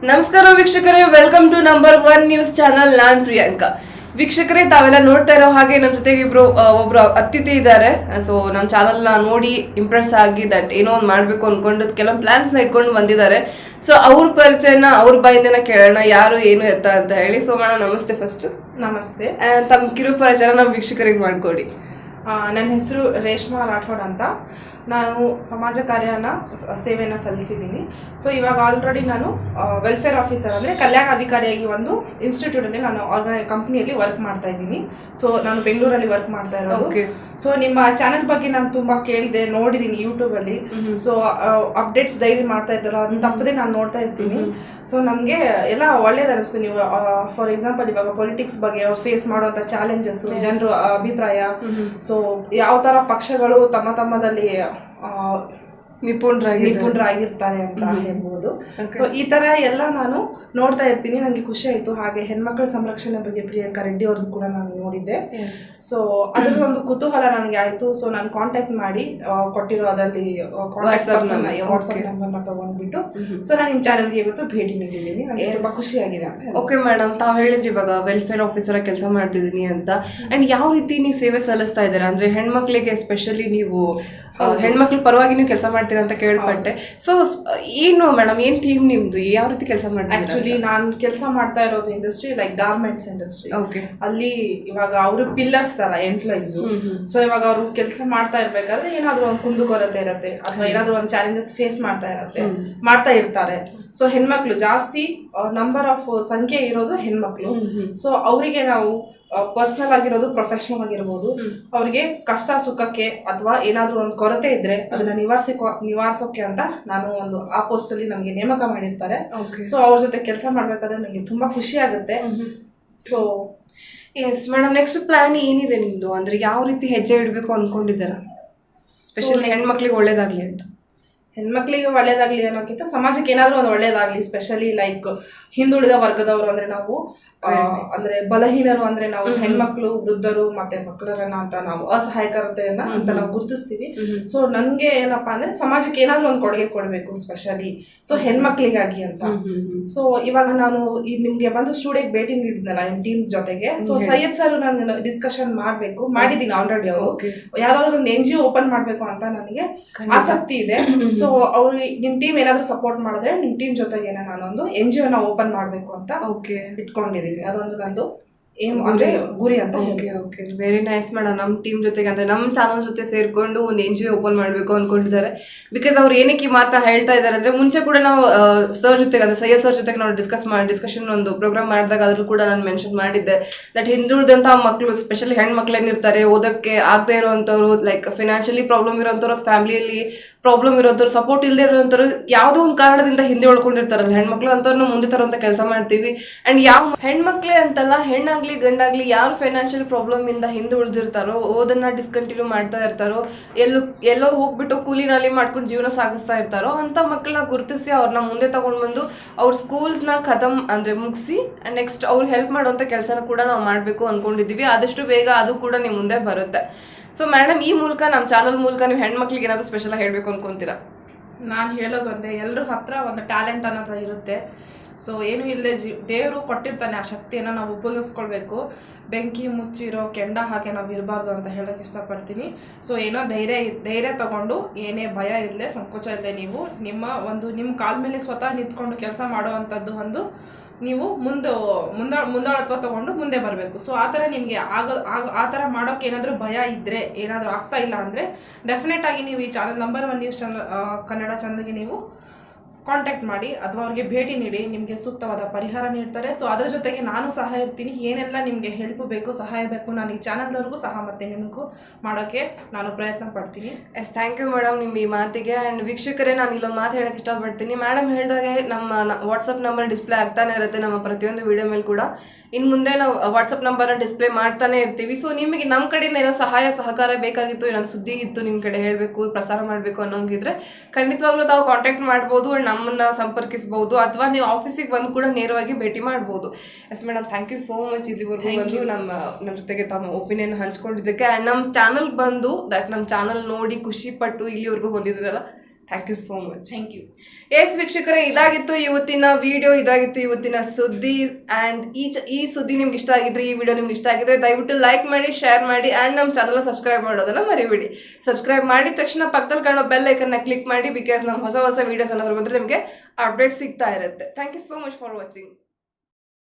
ನಮಸ್ಕಾರ ವೀಕ್ಷಕರೇ, welcome to number 1 news channel. ನಾನ್ ಪ್ರಿಯಾಂಕಾ. ವೀಕ್ಷಕರೇ, ತಾವೆಲ್ಲ ನೋಡ್ತಾ ಇರೋ ಹಾಗೆ ನಮ್ಮ ಜೊತೆಗೆ ಒಬ್ರು ಅತಿಥಿ ಇದ್ದಾರೆ. ಸೊ ನಮ್ಮ ಚಾನಲ್ ನ ನೋಡಿ ಇಂಪ್ರೆಸ್ ಆಗಿ ದಟ್ ಏನೋ ಒಂದು ಮಾಡ್ಬೇಕು ಅನ್ಕೊಂಡು ಕೆಲವು ಪ್ಲಾನ್ಸ್ ನ ಇಟ್ಕೊಂಡು ಬಂದಿದ್ದಾರೆ. ಸೊ ಅವ್ರ ಪರಿಚಯನ ಅವ್ರ ಬಾಯಿಂದನ ಕೇಳೋಣ, ಯಾರು ಏನು ಎತ್ತ ಅಂತ ಹೇಳಿ. ಸೊ ಮೇಡಮ್ ನಮಸ್ತೆ. ಫಸ್ಟ್ ನಮಸ್ತೆ. ತಮ್ಮ ಕಿರು ಪರಿಚಯನ ನಮ್ಮ ವೀಕ್ಷಕರಿಗೆ ಮಾಡ್ಕೊಡಿ. ನನ್ನ ಹೆಸರು ರೇಷ್ಮಾ ರಾಠೋಡ್ ಅಂತ. ನಾನು ಸಮಾಜ ಕಾರ್ಯನ ಸೇವೆಯನ್ನು ಸಲ್ಲಿಸಿದ್ದೀನಿ. ಸೊ ಇವಾಗ ಆಲ್ರೆಡಿ ನಾನು ವೆಲ್ಫೇರ್ ಆಫೀಸರ್ ಅಂದರೆ ಕಲ್ಯಾಣ ಅಧಿಕಾರಿಯಾಗಿ ಒಂದು ಇನ್ಸ್ಟಿಟ್ಯೂಟಲ್ಲಿ ನಾನು ಕಂಪ್ನಿಯಲ್ಲಿ ವರ್ಕ್ ಮಾಡ್ತಾ ಇದ್ದೀನಿ. ಸೊ ನಾನು ಬೆಂಗಳೂರಲ್ಲಿ ವರ್ಕ್ ಮಾಡ್ತಾ ಇರೋದು. ಸೊ ನಿಮ್ಮ ಚಾನಲ್ ಬಗ್ಗೆ ನಾನು ತುಂಬ ಕೇಳಿದೆ, ನೋಡಿದ್ದೀನಿ ಯೂಟ್ಯೂಬಲ್ಲಿ. ಸೊ ಅಪ್ಡೇಟ್ಸ್ ಡೈಲಿ ಮಾಡ್ತಾ ಇದ್ದಲ್ಲ, ಅದನ್ನ ತಪ್ಪದೆ ನಾನು ನೋಡ್ತಾ ಇರ್ತೀನಿ. ಸೊ ನಮಗೆ ಎಲ್ಲ ಒಳ್ಳೇದನಿಸ್ತು. ನೀವು ಫಾರ್ ಎಕ್ಸಾಂಪಲ್ ಇವಾಗ ಪೊಲಿಟಿಕ್ಸ್ ಬಗ್ಗೆ ಫೇಸ್ ಮಾಡುವಂಥ ಚಾಲೆಂಜಸ್, ಜನರ ಅಭಿಪ್ರಾಯ, ಸೊ ಯಾವ ಥರ ಪಕ್ಷಗಳು ತಮ್ಮದಲ್ಲಿ ನಿಪುಣರಾಗಿರ್ತಾರೆ ಅಂತ ಹೇಳ್ಬೋದು. ಸೊ ಈ ತರ ಎಲ್ಲ ನಾನು ನೋಡ್ತಾ ಇರ್ತೀನಿ, ನನಗೆ ಖುಷಿ ಆಯ್ತು. ಹಾಗೆ ಹೆಣ್ಮಕ್ಳ ಸಂರಕ್ಷಣೆ ಬಗ್ಗೆ ಪ್ರಿಯಾಂಕಾ ರೆಡ್ಡಿ ಅವ್ರದ್ದು ಕೂಡ ನಾನು ನೋಡಿದ್ದೆ. ಸೊ ಅದ್ರ ಒಂದು ಕುತೂಹಲ ನನಗೆ ಆಯ್ತು. ಸೊ ನಾನು ಕಾಂಟ್ಯಾಕ್ಟ್ ಮಾಡಿ ಕೊಟ್ಟಿರೋ ಅದರಲ್ಲಿ ವಾಟ್ಸ್ಆಪ್ ನಂಬರ್ನ ತಗೊಂಡ್ಬಿಟ್ಟು ಸೊ ನಾನು ನಿಮ್ಮ ಚಾನಲ್ಗೆ ಇವತ್ತು ಭೇಟಿ ನೀಡಿದ್ದೀನಿ. ನನಗೆ ತುಂಬಾ ಖುಷಿ ಆಗಿದೆ ಅಂತ. ಓಕೆ ಮೇಡಮ್, ತಾವು ಹೇಳಿದ್ರಿ ಇವಾಗ ವೆಲ್ಫೇರ್ ಆಫೀಸರ್ ಕೆಲಸ ಮಾಡ್ತಿದ್ದೀನಿ ಅಂತ. ಅಂಡ್ ಯಾವ ರೀತಿ ನೀವು ಸೇವೆ ಸಲ್ಲಿಸ್ತಾ ಇದ್ದೀರಾ ಅಂದ್ರೆ ಹೆಣ್ಮಕ್ಳಿಗೆ ಎಸ್ಪೆಷಲಿ ನೀವು ಹೆಣ್ಮಕ್ಳ ಪರವಾಗಿ ನೀವು ಕೆಲಸ ಮಾಡ್ತೀರಾ ಅಂತ ಕೇಳ್ಪಟ್ಟೆ. ಸೊ ಏನು ಮೇಡಮ್, ಏನ್ ಥೀಮ್ ನಿಮ್ದು, ಯಾವ ರೀತಿ ಕೆಲಸ ಮಾಡ್ತೀರಾ? ಆಕ್ಚುಲಿ ನಾನು ಕೆಲಸ ಮಾಡ್ತಾ ಇರೋದು ಇಂಡಸ್ಟ್ರಿ ಲೈಕ್ ಗಾರ್ಮೆಂಟ್ಸ್ ಇಂಡಸ್ಟ್ರಿ. ಅಲ್ಲಿ ಇವಾಗ ಅವರು ಪಿಲ್ಲರ್ಸ್ ತರ ಎಂಪ್ಲಾಯೀಸ್. ಸೊ ಇವಾಗ ಅವರು ಕೆಲಸ ಮಾಡ್ತಾ ಇರ್ಬೇಕಾದ್ರೆ ಏನಾದ್ರು ಒಂದು ಕುಂದುಕೊರತೆ ಇರತ್ತೆ ಅಥವಾ ಏನಾದ್ರು ಒಂದು ಚಾಲೆಂಜಸ್ ಫೇಸ್ ಮಾಡ್ತಾ ಇರ್ತಾರೆ. ಸೊ ಹೆಣ್ಮಕ್ಳು ಜಾಸ್ತಿ ನಂಬರ್ ಆಫ್ ಸಂಖ್ಯೆ ಇರೋದು ಹೆಣ್ಮಕ್ಳು. ಸೊ ಅವರಿಗೆ ನಾವು ಪರ್ಸನಲ್ ಆಗಿರೋದು, ಪ್ರೊಫೆಷನಲ್ ಆಗಿರ್ಬೋದು, ಅವ್ರಿಗೆ ಕಷ್ಟ ಸುಖಕ್ಕೆ ಅಥವಾ ಏನಾದ್ರೂ ಒಂದು ಕೊರತೆ ಇದ್ರೆ ಅದನ್ನ ನಿವಾರಿಸೋಕೆ ಅಂತ ನಾನು ಒಂದು ಆ ಪೋಸ್ಟ್ ಅಲ್ಲಿ ನಮ್ಗೆ ನೇಮಕ ಮಾಡಿರ್ತಾರೆ. ಸೊ ಅವ್ರ ಜೊತೆ ಕೆಲಸ ಮಾಡ್ಬೇಕಾದ್ರೆ ನನಗೆ ತುಂಬಾ ಖುಷಿ ಆಗುತ್ತೆ. So yes madam, next plan ಏನಿದೆ ನಿಮ್ದು? ಅಂದ್ರೆ ಯಾವ ರೀತಿ ಹೆಜ್ಜೆ ಇಡಬೇಕು ಅನ್ಕೊಂಡಿದ್ದೀರಾ, ಸ್ಪೆಷಲಿ ಹೆಣ್ಮಕ್ಳಿಗೆ ಒಳ್ಳೇದಾಗ್ಲಿ ಅಂತ? ಹೆಣ್ಮಕ್ಳಿಗೆ ಒಳ್ಳೇದಾಗ್ಲಿ ಅನ್ನೋಕ್ಕಿಂತ ಸಮಾಜಕ್ಕೆ ಏನಾದ್ರೂ ಒಂದು ಒಳ್ಳೇದಾಗ್ಲಿ. ಸ್ಪೆಷಲಿ ಲೈಕ್ ಹಿಂದುಳಿದ ವರ್ಗದವರು ಅಂದ್ರೆ ನಾವು ಅಂದ್ರೆ ಬಲಹೀನರು ಅಂದ್ರೆ ನಾವು ಹೆಣ್ಮಕ್ಳು, ವೃದ್ಧರು ಮತ್ತೆ ಮಕ್ಕಳರನ್ನ ಅಂತ ನಾವು ಅಸಹಾಯಕತೆಯನ್ನ ಅಂತ ನಾವು ಗುರುತಿಸ್ತೀವಿ. ಸೊ ನನ್ಗೆ ಏನಪ್ಪಾ ಅಂದ್ರೆ ಸಮಾಜಕ್ಕೆ ಏನಾದ್ರೂ ಒಂದು ಕೊಡುಗೆ ಕೊಡ್ಬೇಕು, ಸ್ಪೆಷಲಿ ಸೊ ಹೆಣ್ಮಕ್ಳಿಗಾಗಿ ಅಂತ. ಸೊ ಇವಾಗ ನಾನು ನಿಮ್ಗೆ ಬಂದು ಸ್ಟುಡಿಯೋಗೆ ಭೇಟಿ ನೀಡಿದ್ನಲ್ಲ ನಿಮ್ ಟೀಮ್ ಜೊತೆಗೆ. ಸೊ ಸೈಯದ್ ಸರ್ ನಾನು ಡಿಸ್ಕಷನ್ ಮಾಡಿದ್ದೀನಿ ಆಲ್ರೆಡಿ. ಅವರು ಯಾವ್ದಾದ್ರು ಒಂದು NGO ಓಪನ್ ಮಾಡ್ಬೇಕು ಅಂತ ನನಗೆ ಆಸಕ್ತಿ ಇದೆ. ಸೊ ಅವ್ರು ನಿಮ್ ಟೀಮ್ ಏನಾದ್ರು ಸಪೋರ್ಟ್ ಮಾಡಿದ್ರೆ ನಿಮ್ ಟೀಮ್ ಜೊತೆಗೆ ನಾನೊಂದು NGO ನ ಓಪನ್ ಮಾಡ್ಬೇಕು ಅಂತ ಇಟ್ಕೊಂಡಿದ್ದೀನಿ. ಅದೊಂದು ನಂದು ಏನ್ ಅಂದ್ರೆ ಗುರಿ ಅಂತ. Very nice madam. ನಮ್ಮ ಟೀಮ್ ಜೊತೆಗೆ ಅಂದ್ರೆ ನಮ್ಮ ಚಾನಲ್ ಜೊತೆ ಸೇರ್ಕೊಂಡು ಒಂದು NGO ಓಪನ್ ಮಾಡ್ಬೇಕು ಅನ್ಕೊಂಡಿದ್ದಾರೆ. ಬಿಕಾಸ್ ಅವ್ರು ಏನಕ್ಕೆ ಈ ಮಾತಾ ಹೇಳ್ತಾ ಇದ್ದಾರೆ ಅಂದ್ರೆ, ಮುಂಚೆ ಕೂಡ ನಾವು ಸರ್ ಜೊತೆಗೆ ಅಂದ್ರೆ ಸೈಯದ್ ಸರ್ ಜೊತೆಗೆ ನಾವು ಡಿಸ್ಕಷನ್ ಒಂದು ಪ್ರೋಗ್ರಾಮ್ ಮಾಡಿದಾಗ ಅದ್ರೂ ಕೂಡ ನಾನು ಮೆನ್ಷನ್ ಮಾಡಿದ್ದೆ ದಟ್ ಹಿಂದುಳಿದಂತಹ ಮಕ್ಕಳು, ಸ್ಪೆಷಲಿ ಹೆಣ್ಮಕ್ಳು ಏನಿರ್ತಾರೆ, ಓದಕ್ಕೆ ಆಗದೆ ಇರುವಂತವ್ರು, ಲೈಕ್ ಫಿನಾನ್ಷಿಯಲಿ ಪ್ರಾಬ್ಲಮ್ ಇರೋಂಥವ್ರು, ಫ್ಯಾಮಿಲಿಯಲ್ಲಿ ಪ್ರಾಬ್ಲಮ್ ಇರೋಂಥವ್ರು, ಸಪೋರ್ಟ್ ಇಲ್ಲದೆ ಇರೋಂಥವ್ರು, ಯಾವುದೋ ಒಂದು ಕಾರಣದಿಂದ ಹಿಂದೆ ಉಳ್ಕೊಂಡಿರ್ತಾರಲ್ಲ ಹೆಣ್ಮಕ್ಳು, ಅಂತವ್ರನ್ನ ಮುಂದೆ ತರುವಂತ ಕೆಲಸ ಮಾಡ್ತೀವಿ. ಅಂಡ್ ಯಾವ ಹೆಣ್ಮಕ್ಳೇ ಅಂತಲ್ಲ, ಹೆಣ್ಣಾಗ್ಲಿ ಗಂಡಾಗ್ಲಿ ಯಾರು ಫೈನಾನ್ಷಿಯಲ್ ಪ್ರಾಬ್ಲಮ್ ಇಂದ ಹಿಂದೆ ಉಳಿದಿರ್ತಾರೋ, ಓದನ್ನ ಡಿಸ್ಕಂಟಿನ್ಯೂ ಮಾಡ್ತಾ ಇರ್ತಾರೋ, ಎಲ್ಲೋ ಹೋಗ್ಬಿಟ್ಟು ಕೂಲಿ ನಾಲಿ ಮಾಡ್ಕೊಂಡು ಜೀವನ ಸಾಗಿಸ್ತಾ ಇರ್ತಾರೋ ಅಂತ ಮಕ್ಕಳನ್ನ ಗುರುತಿಸಿ ಅವ್ರನ್ನ ಮುಂದೆ ತಗೊಂಡ್ ಬಂದು ಅವ್ರ ಸ್ಕೂಲ್ಸ್ನ ಮುಗಿಸಿ ಅಂಡ್ ನೆಕ್ಸ್ಟ್ ಅವ್ರಿಗೆ ಹೆಲ್ಪ್ ಮಾಡುವಂತ ಕೆಲಸನ ಕೂಡ ನಾವು ಮಾಡ್ಬೇಕು ಅನ್ಕೊಂಡಿದೀವಿ. ಆದಷ್ಟು ಬೇಗ ಅದು ಕೂಡ ನಿಮ್ ಮುಂದೆ ಬರುತ್ತೆ. ಸೊ ಮೇಡಮ್, ಈ ಮೂಲಕ ನಮ್ಮ ಚಾನಲ್ ಮೂಲಕ ನೀವು ಹೆಣ್ಮಕ್ಳಿಗೆ ಏನಾದ್ರು ಸ್ಪೆಷಲ್ ಆಗಿ ಹೇಳ್ಬೇಕು ಅನ್ಕೊಂತೀರಾ? ನಾನು ಹೇಳೋದು ಒಂದೇ, ಎಲ್ಲರ ಹತ್ರ ಒಂದು ಟ್ಯಾಲೆಂಟ್ ಅನ್ನೋದು ಇರುತ್ತೆ. ಸೊ ಏನು ಇಲ್ಲದೆ ದೇವರು ಕೊಟ್ಟಿರ್ತಾನೆ, ಆ ಶಕ್ತಿಯನ್ನು ನಾವು ಉಪಯೋಗಿಸ್ಕೊಳ್ಬೇಕು. ಬೆಂಕಿ ಮುಚ್ಚಿರೋ ಕೆಂಡ ಹಾಗೆ ನಾವು ಇರಬಾರ್ದು ಅಂತ ಹೇಳೋಕೆ ಇಷ್ಟಪಡ್ತೀನಿ. ಸೊ ಏನೋ ಧೈರ್ಯ ತಗೊಂಡು, ಏನೇ ಭಯ ಇಲ್ಲದೆ, ಸಂಕೋಚ ಇಲ್ಲದೆ ನೀವು ನಿಮ್ಮ ಕಾಲ ಮೇಲೆ ಸ್ವತಃ ನಿಂತ್ಕೊಂಡು ಕೆಲಸ ಮಾಡುವಂಥದ್ದು ಒಂದು ನೀವು ಮುಂದಾಳತ್ವ ತಗೊಂಡು ಮುಂದೆ ಬರಬೇಕು. ಸೊ ಆ ಥರ ನಿಮಗೆ ಆ ಥರ ಮಾಡೋಕೆ ಏನಾದರೂ ಭಯ ಇದ್ದರೆ, ಏನಾದರೂ ಆಗ್ತಾ ಇಲ್ಲ ಅಂದರೆ ಡೆಫಿನೆಟ್ ಆಗಿ ನೀವು ಈ channel number 1 news channel Kannada ಚಾನಲ್ಗೆ ನೀವು ಕಾಂಟ್ಯಾಕ್ಟ್ ಮಾಡಿ ಅಥವಾ ಅವ್ರಿಗೆ ಭೇಟಿ ನೀಡಿ, ನಿಮಗೆ ಸೂಕ್ತವಾದ ಪರಿಹಾರ ನೀಡ್ತಾರೆ. ಸೊ ಅದ್ರ ಜೊತೆಗೆ ನಾನು ಸಹ ಇರ್ತೀನಿ. ಏನೆಲ್ಲ ನಿಮಗೆ ಹೆಲ್ಪ್ ಬೇಕು, ಸಹಾಯ ಬೇಕು, ನಾನು ಈ ಚಾನಲ್ದವ್ರಿಗೂ ಸಹ ಮತ್ತೆ ನಿಮಗೂ ಮಾಡೋಕ್ಕೆ ನಾನು ಪ್ರಯತ್ನ ಪಡ್ತೀನಿ. ಎಸ್, ಥ್ಯಾಂಕ್ ಯು ಮೇಡಮ್ ನಿಮ್ಮ ಈ ಮಾತಿಗೆ. ಆ್ಯಂಡ್ ವೀಕ್ಷಕರೇ, ನಾನು ಇಲ್ಲೊಂದು ಮಾತು ಹೇಳಕ್ಕೆ ಇಷ್ಟಪಡ್ತೀನಿ. ಮೇಡಮ್ ಹೇಳಿದಾಗೆ ನಮ್ಮ ವಾಟ್ಸಪ್ ನಂಬರ್ ಡಿಸ್ಪ್ಲೇ ಆಗ್ತಾನೆ ಇರುತ್ತೆ ನಮ್ಮ ಪ್ರತಿಯೊಂದು ವಿಡಿಯೋ ಮೇಲೆ ಕೂಡ. ಇನ್ನು ಮುಂದೆ ನಾವು ವಾಟ್ಸಪ್ ನಂಬರ್ನ ಡಿಸ್ಪ್ಲೇ ಮಾಡ್ತಾನೆ ಇರ್ತೀವಿ. ಸೊ ನಿಮಗೆ ನಮ್ಮ ಕಡೆಯಿಂದ ಏನೋ ಸಹಾಯ ಸಹಕಾರ ಬೇಕಾಗಿತ್ತು, ಏನಾದ್ರು ಸುದ್ದಿ ಇತ್ತು ನಿಮ್ಮ ಕಡೆ ಹೇಳಬೇಕು, ಪ್ರಸಾರ ಮಾಡಬೇಕು ಅನ್ನೋಂಗಿದ್ರೆ ಖಂಡಿತವಾಗ್ಲೂ ತಾವು ಕಾಂಟ್ಯಾಕ್ಟ್ ಮಾಡ್ಬೋದು, ನಮ್ಮನ್ನ ಸಂಪರ್ಕಿಸಬಹುದು, ಅಥವಾ ನೀವು ಆಫೀಸಿಗೆ ಬಂದು ಕೂಡ ನೇರವಾಗಿ ಭೇಟಿ ಮಾಡ್ಬೋದು. Yes madam, thank you so much ಇಲ್ಲಿವರೆಗೂ ಬಂದು ನಮ್ಮ ಜೊತೆಗೆ ತಮ್ಮ ಒಪಿನಿಯನ್ ಹಂಚ್ಕೊಂಡಿದ್ದಕ್ಕೆ. ಆ್ಯಂಡ್ ನಮ್ಮ ಚಾನಲ್ ಬಂದು ನಮ್ಮ ಚಾನಲ್ ನೋಡಿ ಖುಷಿ ಪಟ್ಟು ಇಲ್ಲಿವರೆಗೂ ಬಂದಿದ್ರಲ್ಲ, thank you so much. Thank you. Yes ವೀಕ್ಷಕರೇ, ಇದಾಗಿತ್ತು ಇವತ್ತಿನ ವಿಡಿಯೋ, ಇದಾಗಿತ್ತು ಇವತ್ತಿನ ಸುದ್ದಿ. ಆ್ಯಂಡ್ ಈ ಸುದ್ದಿ ನಿಮ್ಗೆ ಇಷ್ಟ ಆಗಿದ್ರೆ, ಈ ವಿಡಿಯೋ ನಿಮ್ಗೆ ಇಷ್ಟ ಆಗಿದ್ರೆ ದಯವಿಟ್ಟು ಲೈಕ್ ಮಾಡಿ, ಶೇರ್ ಮಾಡಿ ಆ್ಯಂಡ್ ನಮ್ಮ ಚಾನಲ್ನ ಸಬ್ಸ್ಕ್ರೈಬ್ ಮಾಡೋದನ್ನ ಮರಿಬೇಡಿ. ಸಬ್ಸ್ಕ್ರೈಬ್ ಮಾಡಿದ ತಕ್ಷಣ ಪಕ್ಕದಲ್ಲಿ ಕಾಣೋ ಬೆಲ್ ಐಕನ್ನ ಕ್ಲಿಕ್ ಮಾಡಿ, ಬಿಕಾಸ್ ನಮ್ಮ ಹೊಸ ವಿಡಿಯೋಸ್ ಏನಾದರೂ ಬಂದರೆ ನಿಮಗೆ ಅಪ್ಡೇಟ್ ಸಿಗ್ತಾ ಇರುತ್ತೆ. Thank you so much for watching.